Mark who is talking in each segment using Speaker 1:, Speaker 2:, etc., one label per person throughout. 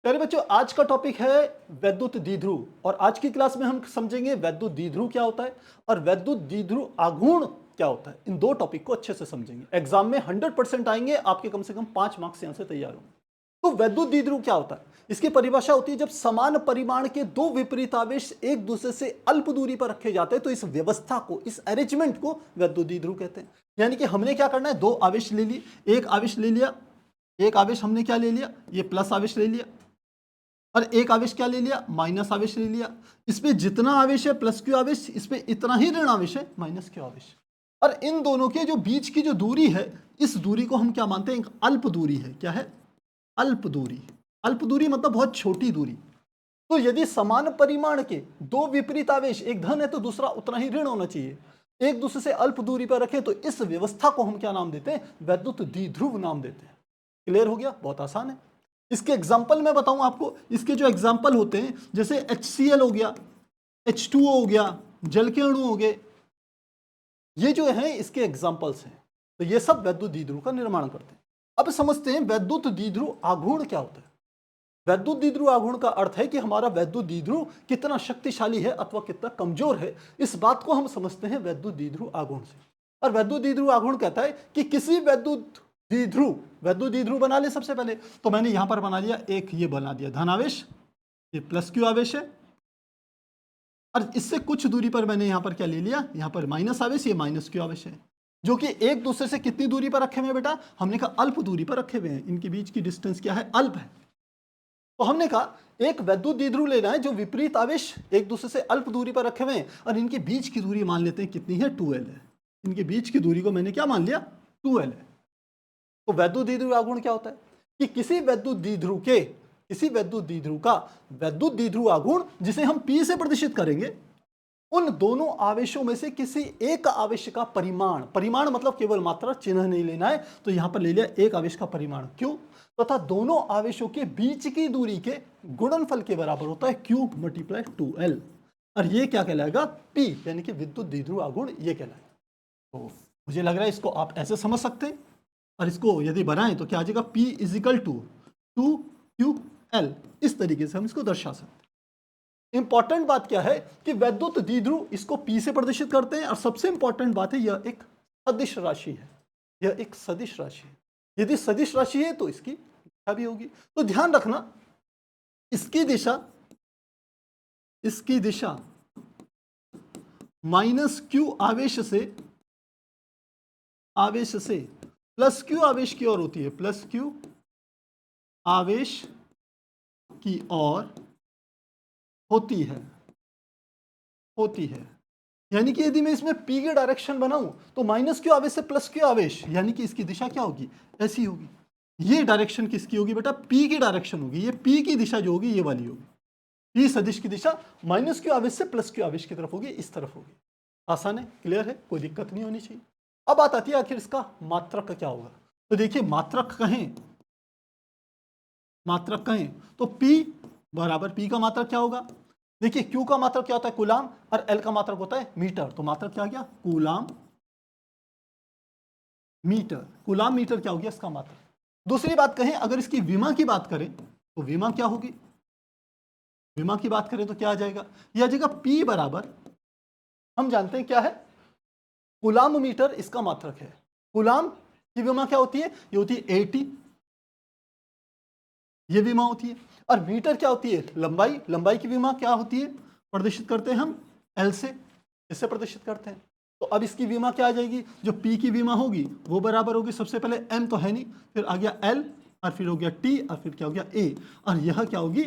Speaker 1: प्यारे बच्चों, आज का टॉपिक है वैद्युत द्विध्रुव और आज की क्लास में हम समझेंगे वैद्युत द्विध्रुव क्या होता है और वैद्युत द्विध्रुव आघूर्ण क्या होता है। इन दो टॉपिक को अच्छे से समझेंगे। एग्जाम में 100% आएंगे, आपके कम से कम 5 मार्क्स यहां से तैयार होंगे। तो वैद्युत द्विध्रुव क्या होता है? इसकी परिभाषा होती है जब समान परिमाण के दो विपरीत आवेश एक दूसरे से अल्प दूरी पर रखे जाते हैं तो इस व्यवस्था को, इस अरेंजमेंट को वैद्युत द्विध्रुव कहते हैं। यानी कि हमने क्या करना है, दो आवेश ले लिए, एक आवेश ले लिया, एक आवेश हमने क्या ले लिया, ये प्लस आवेश ले लिया, और एक आवेश क्या ले लिया, माइनस आवेश ले लिया। इसमें जितना आवेश है प्लस क्यू आवेश, इसमें इतना ही ऋण आवेश है माइनस क्यू आवेश। और इन दोनों के जो बीच की जो दूरी है, इस दूरी को हम क्या मानते हैं, एक अल्प दूरी है। क्या है? अल्प दूरी। अल्प दूरी मतलब बहुत छोटी दूरी। तो यदि समान परिमाण के दो विपरीत आवेश, एक धन है तो दूसरा उतना ही ऋण होना चाहिए, एक दूसरे से अल्प दूरी पर रखें तो इस व्यवस्था को हम क्या नाम देते हैं, वैद्युत द्विध्रुव नाम देते हैं। क्लियर हो गया? बहुत आसान है। इसके एग्जाम्पल मैं बताऊं आपको। इसके जो एग्जाम्पल होते हैं, जैसे HCl हो गया, H2O हो गया, जल के अणु हो गए, ये जो है इसके एग्जाम्पल्स हैं। तो ये सब वैद्युत द्विध्रुव का निर्माण करते हैं। अब समझते हैं वैद्युत द्विध्रुव आघूर्ण क्या होता है। वैद्युत द्विध्रुव आघूर्ण का अर्थ है कि हमारा वैद्युत द्विध्रुव कितना शक्तिशाली है अथवा कितना कमजोर है। इस बात को हम समझते हैं वैद्युत द्विध्रुव आघूर्ण से। और वैद्युत द्विध्रुव आघूर्ण कहता है कि किसी वैद्युत द्विध्रुव बना ले। सबसे पहले तो मैंने यहां पर बना लिया, एक ये बना दिया धन आवेश, ये प्लस क्यू आवेश है, और इससे कुछ दूरी पर मैंने यहां पर क्या ले लिया, यहां पर माइनस आवेश, ये माइनस क्यू आवेश है, जो कि एक दूसरे से कितनी दूरी पर रखे हुए हैं बेटा, हमने कहा अल्प दूरी पर रखे हुए हैं। इनके बीच की डिस्टेंस क्या है, अल्प है। तो हमने कहा एक वैद्युत द्विध्रुव लेना है जो विपरीत आवेश एक दूसरे से अल्प दूरी पर रखे हुए हैं और इनके बीच की दूरी मान लेते हैं कितनी है, 2l है। इनके बीच की दूरी को मैंने क्या मान लिया, 2l है। तो वैद्युत द्विध्रुव आघूर्ण क्या होता है कि किसी वैद्युत द्विध्रुव का वैद्युत द्विध्रुव आघूर्ण, जिसे हम P से प्रदर्शित करेंगे, उन दोनों आवेशों में से किसी एक आवेश का परिमाण मतलब केवल मात्रा, चिन्ह नहीं लेना है। तो यहां पर ले लिया एक आवेश का परिमाण Q, तथा दोनों आवेशों के बीच की दूरी के गुणनफल के बराबर होता है Q मल्टीप्लाई 2l, और ये क्या कहलाएगा, P, यानी कि विद्युत द्विध्रुव आघूर्ण ये कहलाएगा। तो मुझे लग रहा है इसको आप ऐसे समझ सकते हैं, और इसको यदि बनाएं तो क्या आ जाएगा, P इजिकल टू 2QL। इस तरीके से हम इसको दर्शा सकते हैं। इंपॉर्टेंट बात क्या है कि वैद्युत द्विध्रुव इसको P से प्रदर्शित करते हैं, और सबसे इंपॉर्टेंट बात है यह एक सदिश राशि है। यह एक सदिश राशि है। यदि सदिश राशि है तो इसकी दिशा भी होगी। तो ध्यान रखना, इसकी दिशा माइनस Q आवेश से प्लस Q आवेश की ओर होती है, प्लस Q आवेश की ओर होती है। यानी कि यदि मैं इसमें P की डायरेक्शन बनाऊं तो माइनस Q आवेश से प्लस Q आवेश, यानी कि इसकी दिशा क्या होगी, ऐसी होगी। ये डायरेक्शन किसकी होगी बेटा, P की डायरेक्शन होगी। ये P की दिशा जो होगी ये वाली होगी। P सदिश की दिशा माइनस Q आवेश से प्लस Q आवेश की तरफ होगी, इस तरफ होगी। आसान है, क्लियर है, कोई दिक्कत नहीं होनी चाहिए। अब बात आती है आखिर इसका मात्रक क्या होगा। तो देखिए, मात्रक कहें तो P बराबर, P का मात्रक क्या होगा, देखिए Q का मात्रक क्या होता है, कूलाम, और L का मात्रक होता है मीटर। तो मात्रक क्या गया, कूलाम मीटर। कूलाम मीटर क्या हो गया इसका मात्रक। दूसरी बात कहें, अगर इसकी विमा की बात करें तो विमा क्या होगी, विमा की बात करें तो क्या आ जाएगा, यह आ जाएगा P बराबर, हम जानते हैं क्या है, कूलाम मीटर इसका मात्रक है। कूलाम की विमा क्या होती है, ये होती है 80, ये विमा होती है। और मीटर क्या होती है, लंबाई की विमा क्या होती है, प्रदर्शित करते हैं हम L से, इससे प्रदर्शित करते हैं। तो अब इसकी विमा क्या आ जाएगी, जो P की विमा होगी वो बराबर होगी, सबसे पहले M तो है नहीं, फिर आ गया L, और फिर हो गया T, और फिर क्या हो गया A, और यह क्या होगी,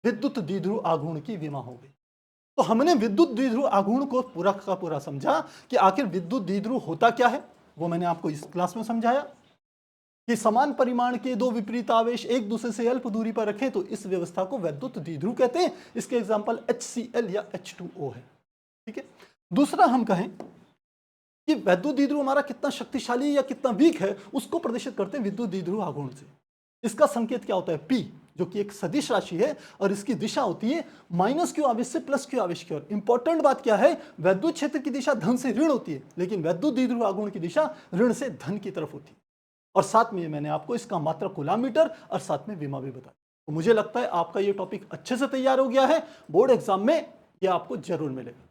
Speaker 1: विद्युत द्विध्रुव आघूर्ण की विमा होगी। तो हमने विद्युत द्विध्रुव आघूर्ण को पूरा का पूरा समझा कि आखिर विद्युत द्विध्रुव होता क्या है, वो मैंने आपको इस क्लास में समझाया कि समान परिमाण के दो विपरीत आवेश एक दूसरे से अल्प दूरी पर रखें तो इस व्यवस्था को वैद्युत द्विध्रुव कहते हैं। इसके एग्जांपल HCl या H2O है। ठीक है। दूसरा हम कहें कि वैद्युत द्विध्रुव हमारा कितना शक्तिशाली या कितना वीक है, उसको प्रदर्शित करते हैं विद्युत द्विध्रुव आघूर्ण से। इसका संकेत क्या होता है, P, जो कि एक सदिश राशि है, और इसकी दिशा होती है माइनस Q आवेश से प्लस Q आवेश की ओर। इंपॉर्टेंट बात क्या है, वैद्युत क्षेत्र की दिशा धन से ऋण होती है, लेकिन वैद्युत द्विध्रुव आघूर्ण की दिशा ऋण से धन की तरफ होती है। और साथ में मैंने आपको इसका मात्रक कूलाम मीटर और साथ में विमा भी बताया। तो मुझे लगता है आपका ये टॉपिक अच्छे से तैयार हो गया है, बोर्ड एग्जाम में ये आपको जरूर मिलेगा।